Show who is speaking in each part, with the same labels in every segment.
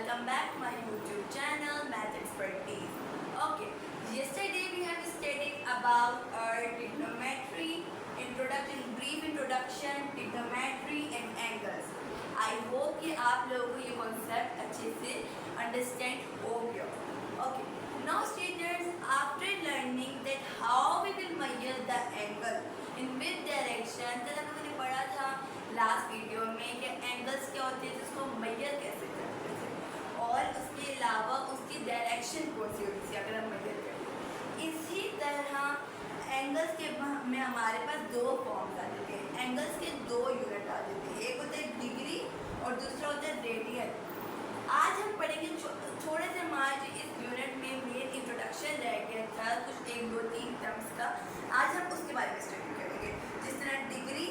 Speaker 1: welcome back to my YouTube channel Math Expertise. Okay, yesterday we have studied about trigonometry, brief introduction, trigonometry and angles. I hope कि आप लोगों को ये concept अच्छे से understand हो गया. Okay, now students, after learning that how we will measure the angle in which direction, कल हम लोगों ने पढ़ा था लास्ट वीडियो में कि एंगल्स क्या होते हैं, जिसको मेजर कैसे करते थे और उसके अलावा उसकी डायरेक्शन कौन सी होती थी अगर हम मेजर करें. इसी तरह एंगल्स के में हमारे पास दो फॉर्म्स आ जाते हैं. एंगल्स के दो यूनिट आ जाते हैं, एक होता है डिग्री और दूसरा होता है रेडियन. आज हम पढ़ेंगे थोड़े से हमारे इस यूनिट में मेन इंट्रोडक्शन रह गया था कुछ 1 2 3 टर्म्स का. आज हम उसके बारे में स्टडी करेंगे, जिस तरह डिग्री,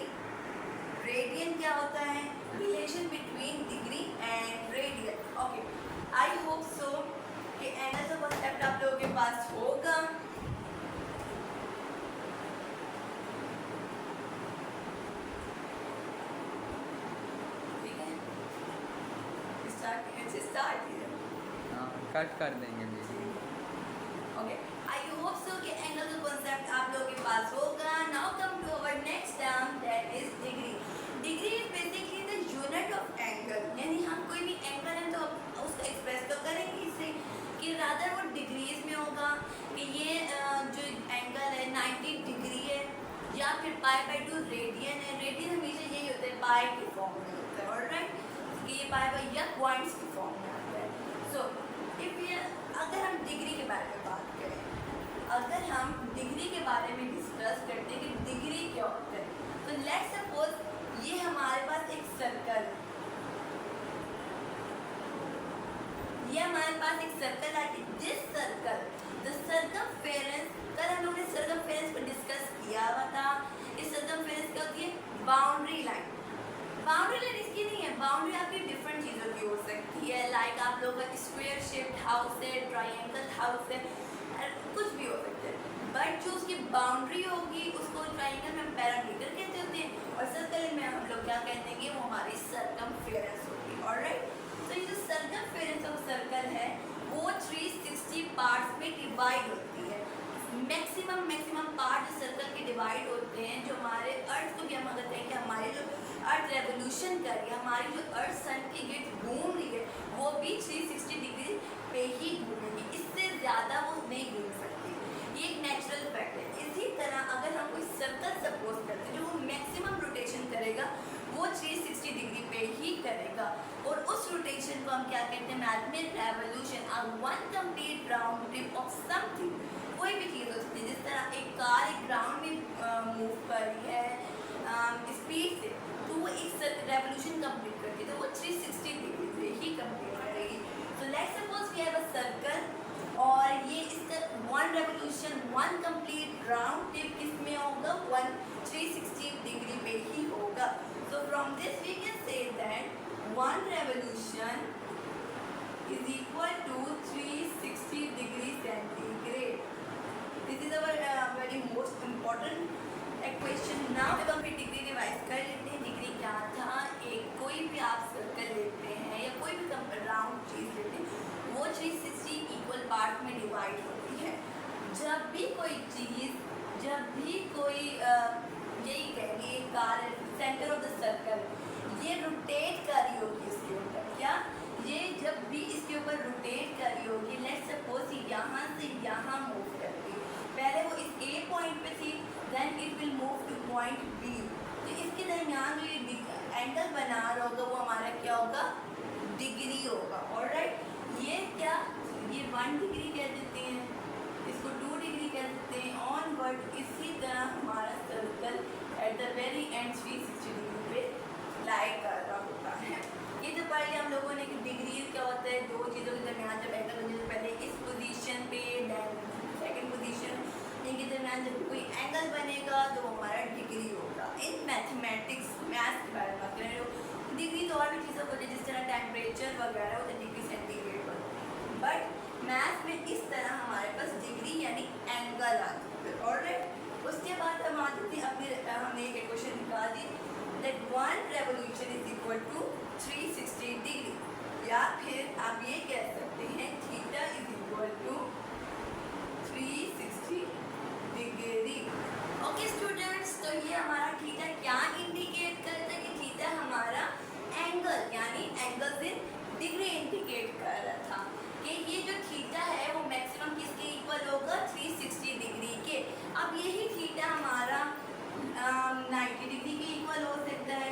Speaker 1: रेडियन क्या होता है, relation between degree and radian. Okay, I hope so कि एंगल का कॉन्सेप्ट आप लोगों के पास होगा. ठीक है, स्टार्ट
Speaker 2: कट कर देंगे दीदी.
Speaker 1: ओके, आई होप सो कि एंगल का कॉन्सेप्ट आप लोगों के पास होगा. Now come to our next term, that is degree. Degree is basically the unit of angle. यानी हम कोई भी एंगल है तो उसको एक्सप्रेस तो करेंगे इससे कि रादर वो डिग्रीज में होगा कि ये जो एंगल है 90 डिग्री है या फिर π/2 रेडियन है. रेडियन हमेशा यही होता है पाई के फॉर्म में होता है. ऑलराइट, कि ये पाई या पॉइंट्स के फॉर्म में आता है. सो इफ ये अगर हम डिग्री के बारे में बात करें, अगर हम डिग्री के बारे में डिस्कस करते हैं कि डिग्री क्या होता है, तो लेट्स सपोज ये हमारे पास एक सर्कल, ये हमारे पास एक सर्कल है. दिस सर्कल द सर्कमफेरेंस, कल हम लोगों ने सर्कमफेरेंस पर डिस्कस किया हुआ था. इस सर्कमफेरेंस क्या होती है, बाउंड्री लाइन. बाउंड्री लाइन इसकी नहीं है, बाउंड्री आपकी डिफरेंट चीज़ों की हो सकती है. लाइक आप लोगों का स्क्वायर शेप्ड हाउस है, ट्रायंगल हाउस है, कुछ भी हो सकता है. बट जो उसकी बाउंड्री होगी उसको ट्रायंगल में पैरामीटर कहते होते हैं और सर्कल में हम लोग क्या कहते हैं कि वो हमारी सर्कमफेरेंस होगी. ऑलराइट, तो ये जो सर्कमफेरेंस ऑफ सर्कल है वो 360 पार्ट्स में डिवाइड होती है. मैक्सिमम पार्ट जो सर्कल के डिवाइड होते हैं, जो हमारे अर्थ को भी हम कहते हैं कि हमारे जो अर्थ रेवोल्यूशन कर रही है, हमारी जो अर्थ सन की गिर्द घूम रही है वो भी 360 डिग्री पे ही घूमेगी, इससे ज़्यादा वो नहीं घूम सकती. ये एक नेचुरल फैक्ट है. इसी तरह अगर हम कोई सर्कल सपोज करते हैं जो वो मैक्सिमम रोटेशन करेगा वो 360 डिग्री पे ही करेगा और उस रोटेशन को हम क्या कहते हैं, मैथ में revolution. One complete round trip of something, कोई भी चीज़ हो सकती है. जिस तरह एक कार एक ग्राउंड में मूव कर रही है स्पीड से, तो वो एक रेवोल्यूशन कंप्लीट करती है, तो वो 360 डिग्री से ही कंप्लीट करेगी. तो let's suppose we have a circle और ये इसका one revolution, one complete round trip किसमें होगा, 360 डिग्री पे ही होगा. So from this we can say that one revolution is equal to 360 degree centigrade. This is our very most important equation. Now जब हम degree revise कर लेते हैं, degree क्या था, एक कोई भी आप सर्कल लेते हैं या कोई भी राउंड चीज़ लेते हैं, वो 360 इक्वल पार्ट में डिवाइड होती है. जब भी कोई चीज़, जब भी कोई यही कहेंगे car centre of the circle ये रोटेट कर रही होगी इसके ऊपर, क्या ये जब भी इसके ऊपर रोटेट कर रही होगी, लेट्स सपोज यहाँ से यहाँ मूव करती, पहले वो इस ए पॉइंट पे थी, then it will move to point B. तो इसके दरमियान जो ये एंगल बना रहा होगा वो हमारा क्या होगा, डिग्री होगा. ऑलराइट, ये क्या, ये 1 डिग्री कह देते हैं, इसको 2 डिग्री कह देते हैं ऑनवर्ड. इसी तरह हमारा circle at the very and 360 degree पे लाई कर रहा होता है. ये तो पढ़ लिया हम लोगों ने कि डिग्रीज क्या होता है, दो चीज़ों के दरमियान जब एंगल बने, तो पहले इस पोजीशन पे देन सेकंड पोजीशन, इनके दरमियान जब कोई एंगल बनेगा तो वो हमारा डिग्री होगा. इन मैथमेटिक्स, मैथ्स के बारे में बात करें, डिग्री तो और भी चीज़ों को जिस तरह टेम्परेचर वगैरह होता है, डिग्री सेंटीग्रेड होता है. बट मैथ में इस तरह हमारे पास डिग्री यानी एंगल आती है. ऑलराइट, उसके बाद हम आते थे अपने, हमने एक इक्वेशन निकाल दी that one revolution is equal to 360 degree. या फिर आप ये एंगल्स इन डिग्री इंडिकेट कर रहा था कि ये जो थीटा है वो मैक्सिमम किसके इक्वल होगा 360 डिग्री के। अब यही थीटा हमारा 90 डिग्री के इक्वल हो सकता है,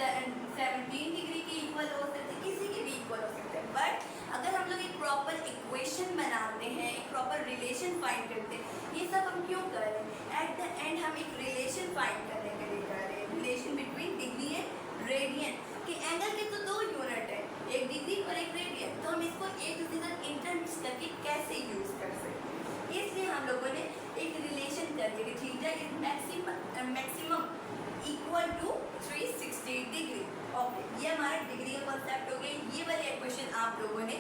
Speaker 1: 17 डिग्री के इक्वल हो सकता है, किसी के भी इक्वल हो सकता है। बट अगर हम लोग एक प्रॉपर इक्वेशन बनाते हैं, एक प्रॉपर रिलेशन फाइंड करते हैं, ये सब हम क्यों कर रहे हैं? एट द एंड हम एक रिलेशन फाइंड करने के लिए कर रहे हैं, relation between degree and radian. कि एंगल के तो दो यूनिट है, एक डिग्री और एक रेडियन, तो हम इसको एक दूसरे साथ इंटरमिक्स करके कैसे यूज कर सकते हैं। इसलिए हम लोगों ने एक रिलेशन कर दिया कि theta is maximum equal to 360 degree. Okay, ये हमारा डिग्री का कॉन्सेप्ट हो गया। ये वाली इक्वेशन आप लोगों ने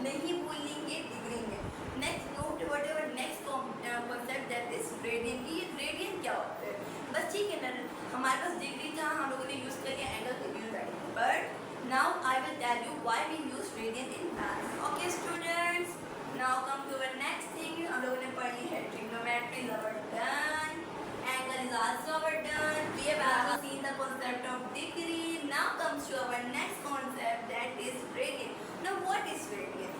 Speaker 1: नहीं भूलेंगे डिग्री में। Next note whatever next concept that is radian की। रेडियन क्या होता है? बस ठीक है ना, हमारे पास डिग्री था, हम लोगों ने यूज कर लिया, एंगल को यूज कर लिया। But now I will tell you why we use radian in maths. Okay students, now come to our next thing. हम लोगों ने पढ़ ली है trigonometry is our done, angle is also our done. We have also seen the concept of degree. Now comes to our next concept, that is radian. Now what is radian?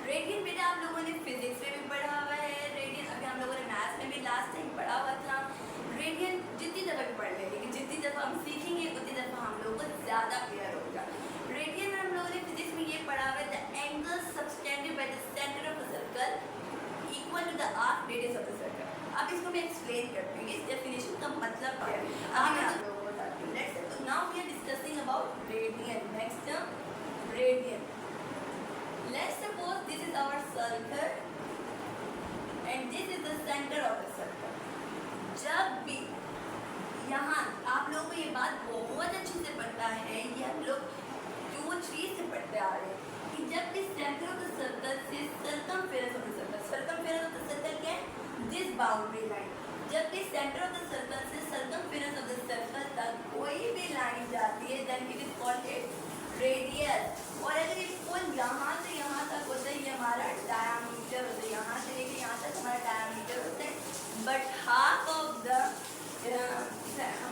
Speaker 1: Radian बेटा आप लोगों ने physics में भी पढ़ा हुआ है, radian अभी हम लोगों ने मैथ्स में भी लास्ट टाइम पढ़ा हुआ था। रेडियन जितनी दफ़ा भी पढ़ लें, लेकिन जितनी दफ़ा हम सीखेंगे उतनी दफ़ा हम लोगों को ज़्यादा क्लियर होगा। रेडियन हम लोगों ने फिजिक्स में ये पढ़ा हुआ है, the angle subtended by the centre of the circle equal to the arc radius of the circle. अब इसको मैं एक्सप्लेन करती हूँ, इस डेफिनेशन का मतलब क्या है। अभी मैं आप लोगों को बताती हूँ। लेट्स तो now we are discussing about radian. Next term radian. Let's suppose this is our circle and this is the centre of the circle. जब भी यहाँ आप लोगों को ये बात बहुत अच्छे से पता है, ये हम लोग 2-3 से पढ़ते आ रहे हैं कि जब भी सेंटर ऑफ द सर्कल से circumference of the circle, circumference of the circle क्या है? This boundary line. जब भी सेंटर ऑफ द सर्कल से सर्कमफेरेंस ऑफ द सर्कल तक कोई भी लाइन जाती है, then it is called a radius. और अगर ये पुल यहाँ से यहाँ तक होता है, ये हमारा डायमीटर होता है, यहाँ से लेके यहाँ तक हमारा डायमीटर होता है। But half of the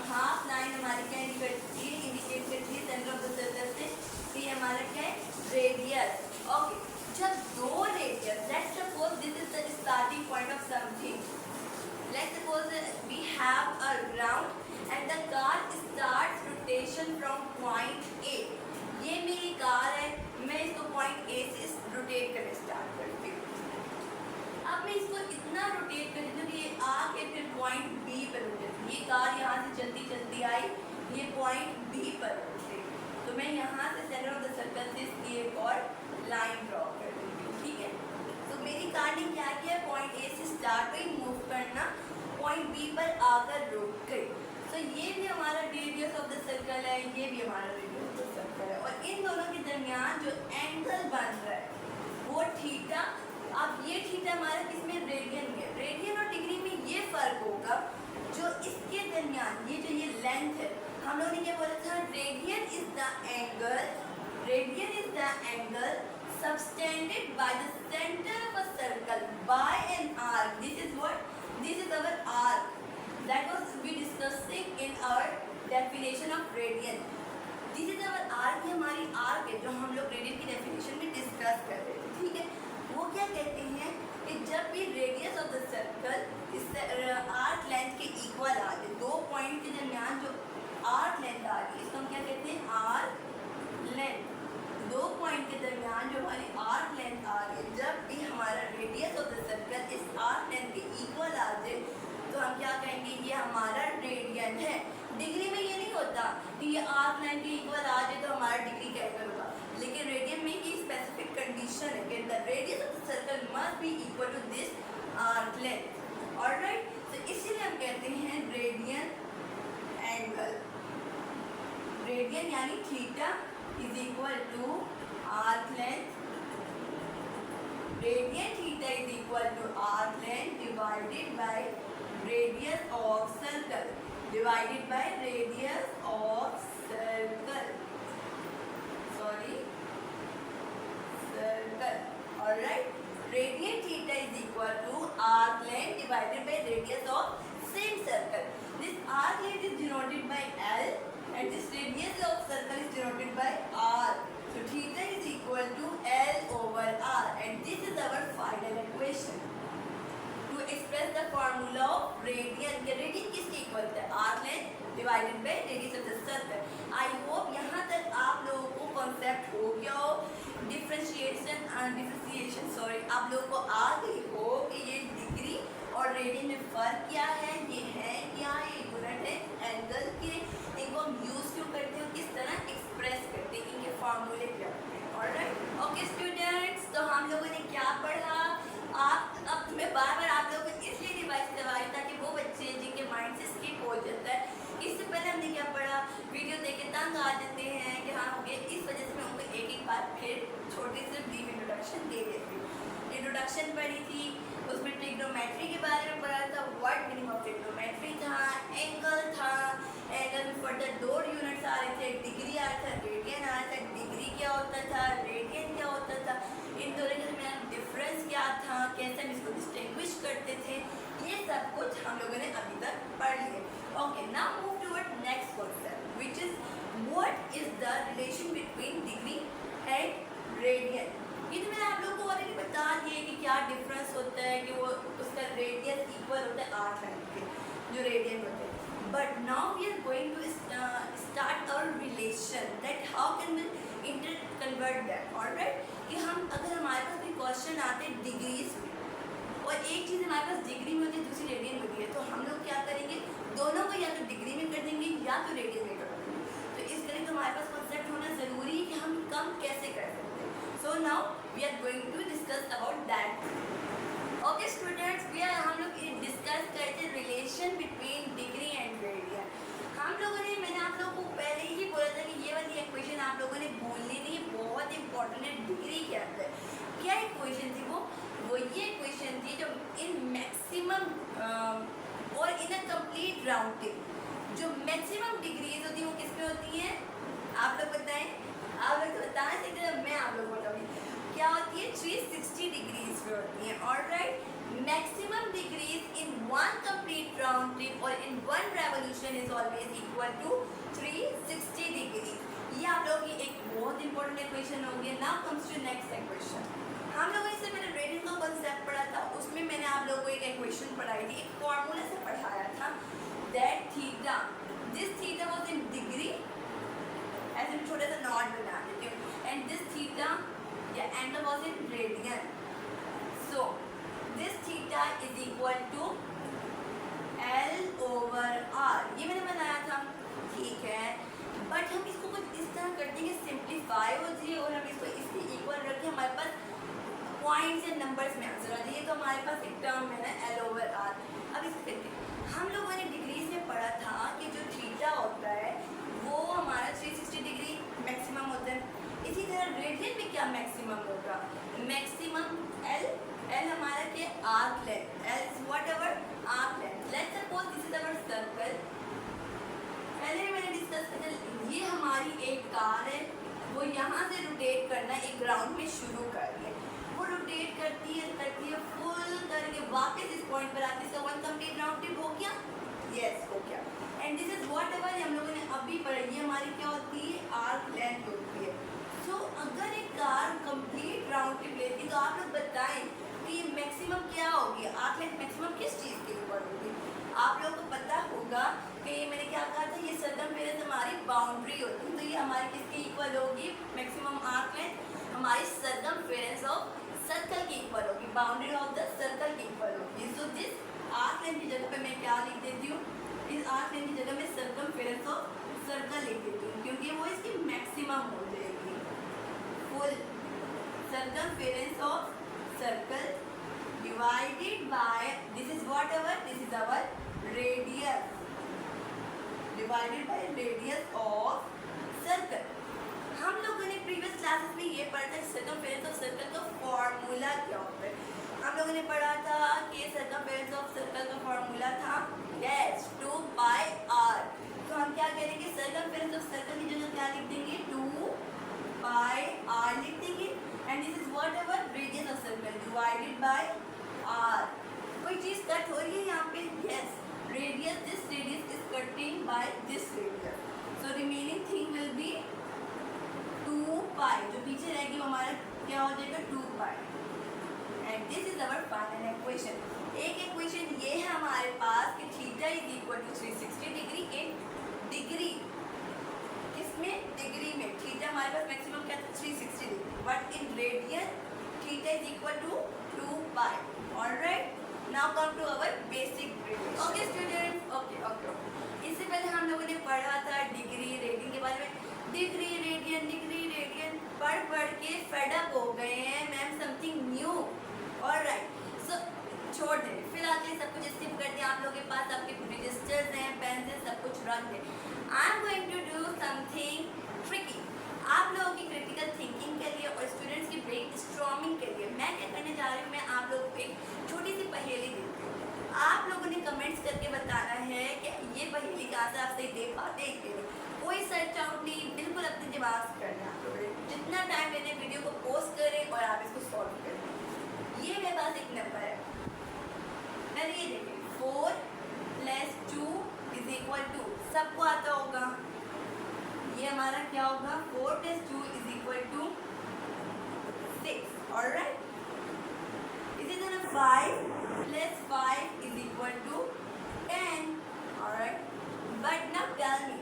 Speaker 1: half line हमारी क्या इंडिकेट करती है सेंटर ऑफ द सर्कल से, तो ये हमारा क्या है? रेडियस। ओके, जब दो radius, let's suppose this is the starting point of something, let's suppose we have a ground and the car starts rotation from point A. ये मेरी कार है, मैं इसको पॉइंट ए से रोटेट करना स्टार्ट करती हूँ। अब मैं इसको इतना रोटेट करती हूँ कि ये आके फिर पॉइंट बी पर रुके। ये कार यहाँ से चलती चलती आई, ये पॉइंट बी पर रुके, तो मैं यहाँ से सेंटर ऑफ द सर्कल से इसकी एक और लाइन ड्रॉ कर देती हूँ। ठीक है, तो मेरी कार ने क्या किया? पॉइंट ए से स्टार्ट हुई, मूव करना, पॉइंट बी पर आकर रुक गई। तो ये भी हमारा रेडियस ऑफ द सर्कल है, ये भी हमारा रेडियस ऑफ द सर्कल है। और इन दोनों के दरमियान जो एंगल बन रहा है वो थीटा। अब ये थीटा हमारा किसमें? रेडियन में। रेडियन और डिग्री में ये फर्क होगा जो इसके दरमियान ये जो ये लेंथ है, हम लोगों ने क्या बोला था? Radian is the angle, radian is the angle subtended by the center of a circle by an arc. This is what? This is our arc. That was we discussing in our definition of radian. This is our arc. ये हमारी arc है जो हम लोग radian की definition में discuss कर रहे थे। ठीक है, वो क्या कहते हैं कि जब भी रेडियस ऑफ द सर्कल इस आर्क लेंथ के इक्वल आ जाए, दो पॉइंट के दरमियान जो आर्क लेंथ आ रही है इसको हम क्या कहते हैं? Arc length. दो पॉइंट के दरमियान जो हमारी आर्क लेंथ आ रही है, जब भी हमारा रेडियस ऑफ द सर्कल इस आर्क लेंथ के इक्वल आ जाए तो हम क्या कहेंगे? ये हमारा रेडियन है। डिग्री में ये नहीं होता कि ये आर्क लेंथ के इक्वल आ जाए तो हमारा डिग्री कैलकुलेट होगा, लेकिन रेडियन में ये स्पेसिफिक कंडीशन है कि the radius of the circle must be equal to this arc length. Alright, तो इसीलिए हम कहते हैं रेडियन एंगल। रेडियन यानी theta is equal to arc length. Radian theta is equal to arc length divided by radius of circle. Divided by radius of circle. Sorry, circle. All right. Radian theta is equal to arc length divided by radius of same circle. This arc length is denoted by L. And this radius of circle is denoted by R. So radian. ये radian किसके equal होता है? Arc length divided by radius of the circle. I hope यहाँ तक आप लोगों को concept हो गया हो, डिफरेंशिएशन सॉरी आप लोगों को आ गई हो कि ये डिग्री और रेडियन में फ़र्क क्या है, ये है क्या, ये यूनिट है एंगल के, इनको हम यूज़ क्यों करते हैं, किस तरह एक्सप्रेस करते हैं, इनके फार्मूले क्या होते हैं। ऑलराइट, ओके स्टूडेंट्स, तो हम लोगों ने क्या पढ़ा? अब मैं बार बार आप लोगों को इसलिए रिवाइज करवाई ताकि वो बच्चे जिनके माइंड से स्किप हो जाता है, इससे पहले हमने क्या पढ़ा, वीडियो देख के तंग आ जाते हैं कि हाँ हो गया, इस वजह से मैं उनको एक बार फिर छोटी सी ब्रीफ इंट्रोडक्शन दे देती हूँ। इंट्रोडक्शन पढ़ी थी, उसमें ट्रिग्नोमेट्री के बारे में पढ़ा था, व्हाट मीनिंग ऑफ ट्रिग्नोमेट्री था, एंगल था, एंगल में फर्दर दो यूनिट्स आ रहे थे, डिग्री आ रहा था, रेडियन आ रहा था, डिग्री क्या होता था, रेडियन क्या होता था, इन दोनों के दरमियान डिफरेंस क्या था, कैसे हम इसको डिस्टिंग्विश करते थे, ये सब कुछ हम लोगों ने अभी तक पढ़ लिया। Okay, now move toward next concept which is what is the relation between degree and radian. ये तो मैंने आप लोगों को ऑलरेडी बता दिया कि क्या डिफरेंस होता है, कि वो उसका रेडियस इक्वल होता है 8 लाइन के जो रेडियन होते हैं। But now we are going to start our relation that how can we interconvert that. Alright, कि हम अगर हमारे पास कोई क्वेश्चन आते हैं डिग्रीज में और एक चीज़ हमारे पास डिग्री में होती है, दूसरी रेडियन में होती है, तो हम लोग क्या करेंगे, दोनों को या तो डिग्री में कर देंगे या तो रेडियन में कर देंगे। तो इस तरह तो हमारे पास कॉन्सेप्ट होना ज़रूरी है कि हम कम कैसे कर सकते हैं। So now we are going to discuss about that. Okay students, हम लोग डिस्कस करते हैं relation between degree and radian. हम लोगों ने, मैंने आप लोगों को पहले ही बोला था कि ये वाली इक्वेशन आप लोगों ने भूलनी नहीं, बहुत इंपॉर्टेंट है डिग्री के अंदर। क्या इक्वेशन थी वो ये इक्वेशन थी जो इन मैक्सिमम और इन अ कंप्लीट राउंडिंग, जो मैक्सिमम डिग्रीज होती हैं वो किस में होती हैं, आप लोग बताएं, आप लोग तो बता सकते हैं, मैं आप लोग को बताऊँगी क्या होती है, 360 डिग्रीज में होती हैं। Alright, maximum degrees in one complete round trip और in one revolution is always equal to 360 degree. ये आप लोगों की एक बहुत इंपॉर्टेंट इक्वेशन होगी। Now comes to next equation. हम लोगों ने इससे मैंने रेडियन का कॉन्सेप्ट पढ़ा था, उसमें मैंने आप लोगों को एक इक्वेशन पढ़ाई थी, एक फॉर्मूला से पढ़ाया था, that theta, this theta was in degree, ऐसे मैं छोटा सा नॉट बना देती हूँ, एंड दिस थीटा या angle was in radian. So this theta is equal to L/R, ये मैंने बनाया था, ठीक है। बट हम इसको कुछ इस तरह कर देंगे, सिंप्लीफाई हो जाए और हम इसको इसके इक्वल रखें, हमारे पास पॉइंट्स या नंबर्स में आंसर आ जाए। तो हमारे पास एक टर्म है ना L/R। अब इसको देखते हैं, हम लोगों ने डिग्रीज में पढ़ा था कि जो थीटा होता है वो हमारा 360 डिग्री मैक्सिमम होता है। इसी तरह रेडियन में क्या मैक्सिमम होगा, मैक्सिमम L हमारा क्या, arc length, L is whatever arc length. Let's suppose this is our circle, पहले भी मैंने डिस्कस किया, ये हमारी एक कार है, वो यहाँ से रोटेट करना एक ग्राउंड में शुरू कर रही है, वो रोटेट करती है फुल करके वापस इस पॉइंट पर आती है, इसका वन कंप्लीट राउंड ट्रिप हो गया, यस हो गया। एंड दिस इज व्हाटएवर हम लोगों ने अभी पढ़ी, ये हमारी क्या होती है, आर्क लेंथ होती है। सो अगर एक कार कंप्लीट राउंड ट्रिप लेती है तो आप लोग बताएं कि ये मैक्सिमम क्या होगी, आर्क लेंथ मैक्सिमम किस चीज़ के ऊपर होगी। आप लोगों को पता होगा कि ये मैंने क्या कहा था, ये सर्कमफेरेंस हमारी बाउंड्री होती है, तो ये हमारी किसके इक्वल होगी, मैक्सिमम आर्क लेंथ हमारी सर्कमफेरेंस ऑफ सर्कल की इक्वल होगी, बाउंड्री ऑफ द सर्कल की इक्वल होगी। सो दिस आर्क लेंथ की जगह पे मैं क्या लिख देती हूँ, इस आर्क लेंथ की जगह में सर्कमफेरेंस ऑफ सर्कल लिख देती हूँ, क्योंकि वो इसकी मैक्सिमम हो जाएगी, full circumference of circle divided by this is whatever, this is our radius, divided by radius of circle. हम लोगों ने प्रीवियस क्लासेस में ये पढ़ा था सर्कमफेरेंस ऑफ सर्कल का फॉर्मूला क्या होता है। हम लोगों ने पढ़ा था कि सर्कमफेरेंस ऑफ सर्कल का फॉर्मूला था यस 2πr। तो हम क्या करेंगे, सर्कमफेरेंस ऑफ सर्कल की जगह क्या लिख देंगे, 2πr लिख देंगे, and this is whatever radius of circle divided by r। कोई चीज़ कट हो रही है यहाँ पे, yes radius, this radius is cutting by this radius, so remaining thing will be 2π, जो पीछे रहेगी वो हमारा क्या हो जाएगा 2π, and and this is our final equation. एक इक्वेशन ये है हमारे पास कि theta is equal to 360 degree in degree, किसमें, डिग्री में। थीटा हमारे पास मैक्सिमम क्या था, 360 degree, but in radian theta is equal to 2 pi. Alright, now come to our basic relation. Okay students, okay. इससे पहले हम लोगों ने पढ़ा था डिग्री रेडियन के बारे में। डिग्री रेडियन पढ़ के फेड अप हो गए हैं मैम, समथिंग न्यू। ऑलराइट, सो छोड़ दें, फिर आगे सब कुछ स्किप कर दें। आप लोगों के पास आपके रजिस्टर्स हैं, पेन हैं, सब कुछ रख दें। I am going to do something tricky आप लोगों की क्रिटिकल थिंकिंग के लिए और स्टूडेंट्स की ब्रेन स्ट्रॉमिंग के लिए। मैं क्या करने जा रही हूँ, मैं आप लोगों को एक छोटी सी पहेली देती हूँ। आप लोगों ने कमेंट्स करके बताना है कि ये पहेली का आंसर आप सही दे पाते हैं कि नहीं। कोई सर्च आउट नहीं, बिल्कुल अपने दिमाग से करना है आप लोगों ने। जितना टाइम लेने वीडियो को पोस्ट करें और आप इसको सॉल्व करें। ये मेरे पास एक नंबर है, पहले ये देखिए, 4 + 2 = 2, सबको आता होगा। ये हमारा क्या होगा, 4 + 2 = 6। ऑलराइट, इसी तरह 5 + 5 = 10। Alright, but now tell me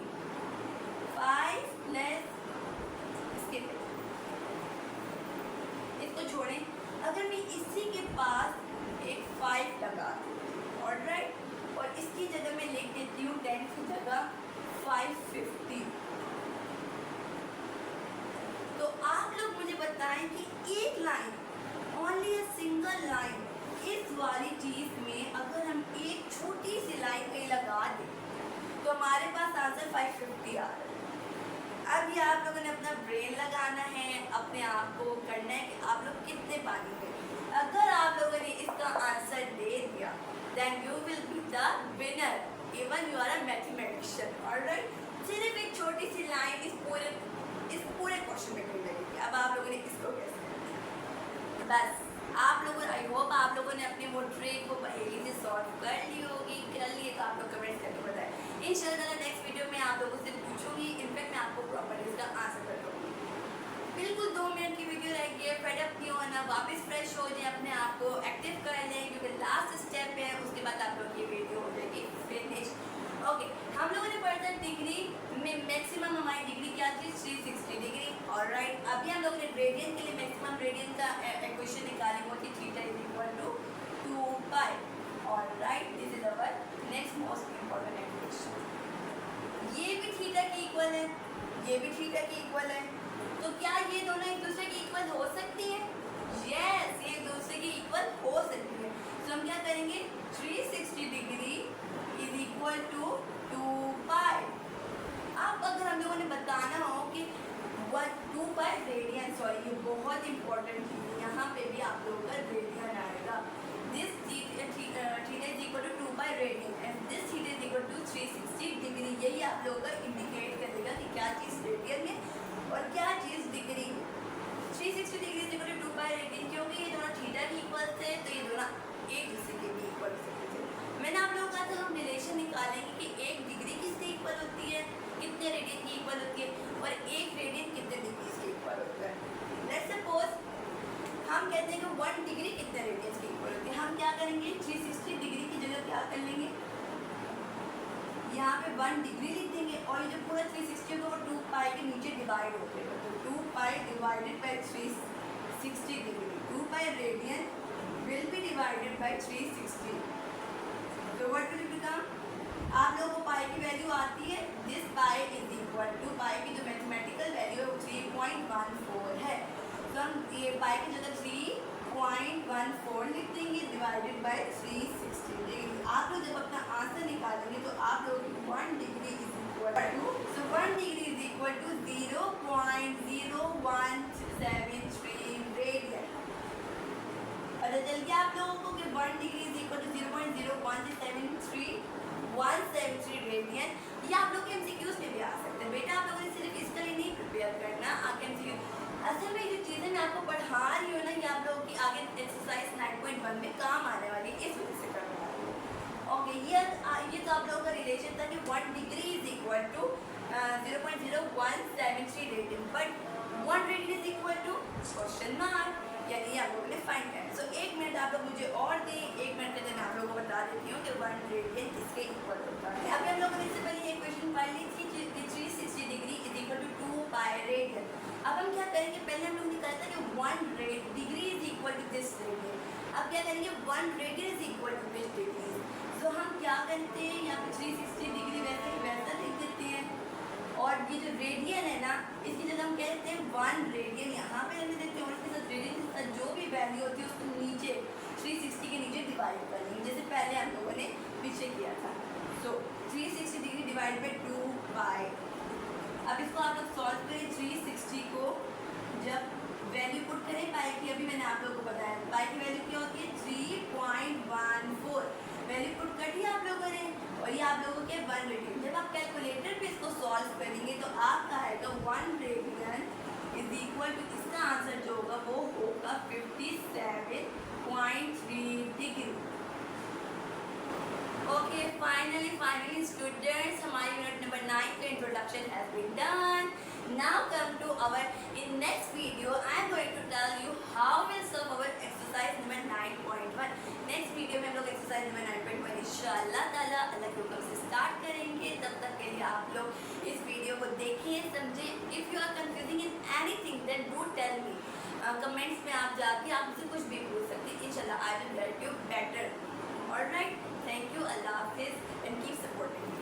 Speaker 1: 5 plus, इसको छोड़ें, अगर मैं इसी के पास एक 5 लगा दूँ, ऑलराइट, और इसकी जगह मैं लिख देती हूँ 10 की जगह 550, तो आप लोग मुझे बताएं कि एक line, only a single line, इस वाली चीज में अगर हम एक छोटी सी लाइन कहीं लगा दें तो हमारे पास आंसर 550 आ रहा है। अब ये आप लोगों ने अपना ब्रेन लगाना है, अपने आप को करना है कि आप लोग कितने पानी में। अगर आप लोगों ने इसका आंसर दे दिया then you will be the winner, even you are a mathematician. Alright, सिर्फ एक छोटी सी लाइन इस पूरे क्वेश्चन में कही लगेगी। अब आप लोगों ने इसको कैसे, बस आप लोगों, आई होप आप लोगों ने अपने वो ट्रिक को पहेली से सॉल्व कर ली होगी। कर लिए तो आप लोग कमेंट्स करके बताएं। इंशाल्लाह नेक्स्ट वीडियो में आप लोगों से पूछूंगी, इनफैक्ट मैं आपको प्रॉपर्ली इसका आंसर कर दूँगी। बिल्कुल 2 मिनट की वीडियो रहेगी, फेड अप नहीं होना, वापस फ्रेश हो जाए, अपने आप को एक्टिव कर लें, क्योंकि लास्ट स्टेप है, उसके बाद आप लोग की वीडियो हो जाएगी फिनिश। ओके, हम लोगों ने पढ़ा था डिग्री में मैक्सिमम हमारी डिग्री क्या थी, 360 डिग्री। ऑलराइट, अभी हम लोगों ने रेडियन के लिए मैक्सिमम रेडियन का इक्वेशन निकाली, वो थी theta = 2 pi. Alright, this is our next most important equation. ये भी थीटा की इक्वल है, ये भी थीटा की इक्वल है, तो क्या ये दोनों एक दूसरे की इक्वल हो सकती है? यस, ये एक दूसरे की इक्वल हो सकती है। तो हम क्या करेंगे, 360 डिग्री = 2 पाई। अब अगर हम लोगों ने बताना हो कि 2 पाई रेडियन, सॉरी ये बहुत इंपॉर्टेंट चीज़ है, यहाँ पे भी आप लोगों का रेडियन आएगा। This theta = 2 pi radian and this theta = 360 degree. यही आप लोगों का इंडिकेट करेगा कि क्या चीज़ रेडियन में और क्या चीज़ डिग्री में। 360 डिग्री = 2 पाई रेडियन, क्योंकि ये दोनों थीटा की इक्वल थे तो ये दोनों एक दूसरे के भी इक्वल थे। मैंने आप लोगों का हम रिलेशन निकालेंगे कि एक डिग्री किससे इक्वल होती है, कितने रेडियन की इक्वल होती है, और एक रेडियन कितने डिग्री से इक्वल होता है। लेट्स सपोज हम कहते हैं कि 1 डिग्री कितने रेडियन की इक्वल होती है। हम क्या करेंगे, 360 डिग्री की जगह क्या कर लेंगे, यहाँ पे 1 डिग्री लिख देंगे, और ये जो पूरा 360 होगा वो 2 पाई के नीचे डिवाइड हो जाएगा, तो 2 पाई divided by 360 degree, 2 pi radian will be divided by 360. So what will become? आप लोगों को पाई की वैल्यू आती है, this pi is equal to, pi की जो मैथमेटिकल वैल्यू है वो 3.14 है, तो हम ये पाई की जगह 3.14 लिख देंगे डिवाइडेड बाय 360 डिग्री। आप लोग जब अपना आंसर निकालेंगे तो आप लोगों की 1 degree is equal to, so 1 degree is equal to 0.0173 radian. पता चल गया आप लोगों को कि 1 degree is equal to 0.0173 radian. ये आप लोग के एमसीक्यूज में भी आ सकते हैं। बेटा आप लोगों ने सिर्फ इसके लिए नहीं प्रिपेयर करना, आगे एमसीक्यू असल में जो चीज़ें मैं आपको पढ़ा रही हूँ ना, ये आप लोगों की आगे एक्सरसाइज 9.1 में काम आने वाली है, इस वजह से करवा रही हूँ। ओके, ये तो आप लोगों का रिलेशन था कि 1 degree is equal to 0.0173 radian, but 1 radian is equal to question mark, यानी आप लोगों ने फाइंड करना। So 1 minute radian. अब हम क्या करेंगे, पहले हम लोग ने कहा था कि 1 degree is equal to this radian. अब क्या करेंगे, 1 radian is equal to this degree. तो हम क्या करते हैं, यहाँ पे 360 डिग्री वैसे ही वैसा लिख देते हैं, और ये जो रेडियन है ना, इसकी जगह हम कहते हैं 1 रेडियन यहाँ पे रहने देते हैं, और इसके साथ रेडियन के साथ जो भी वैल्यू होती है उसको नीचे 360 के नीचे डिवाइड करनी है, जैसे पहले हम लोगों ने पीछे किया था। सो 360 डिग्री डिवाइड बाई 2 बाई, अब इसको आप लोग सॉल्व करें 360 को, जब वैल्यू पुट करें पाई की, अभी मैंने आप लोगों को बताया पाई की वैल्यू क्या होती है 3.14, वैल्यू पुट कर दिया आप लोगों ने, और ये आप लोगों के 1 रेडियन। जब आप कैलकुलेटर पे इसको सॉल्व करेंगे तो आपका आएगा 1 रेडियन इज इक्वल टू, इसका आंसर जो होगा वो होगा 57.3 डिग्री। ओके, फाइनली स्टूडेंट्स, हमारी यूनिट नंबर 9 का introduction has been done. Now come to our in next video, I am going to tell you how will solve our exercise number 9.1। Next video में हम लोग exercise number 9.1 इंशाअल्लाह ताला अल्लाह के हुक्म से स्टार्ट करेंगे। तब तक के लिए आप लोग इस वीडियो को देखें, समझें। If you are confusing in anything then do tell me, comments में आप जाके आप मुझसे कुछ भी पूछ सकते हैं, इंशाल्लाह I will help you better. Alright, thank you, Allah Hafiz, and keep supporting me.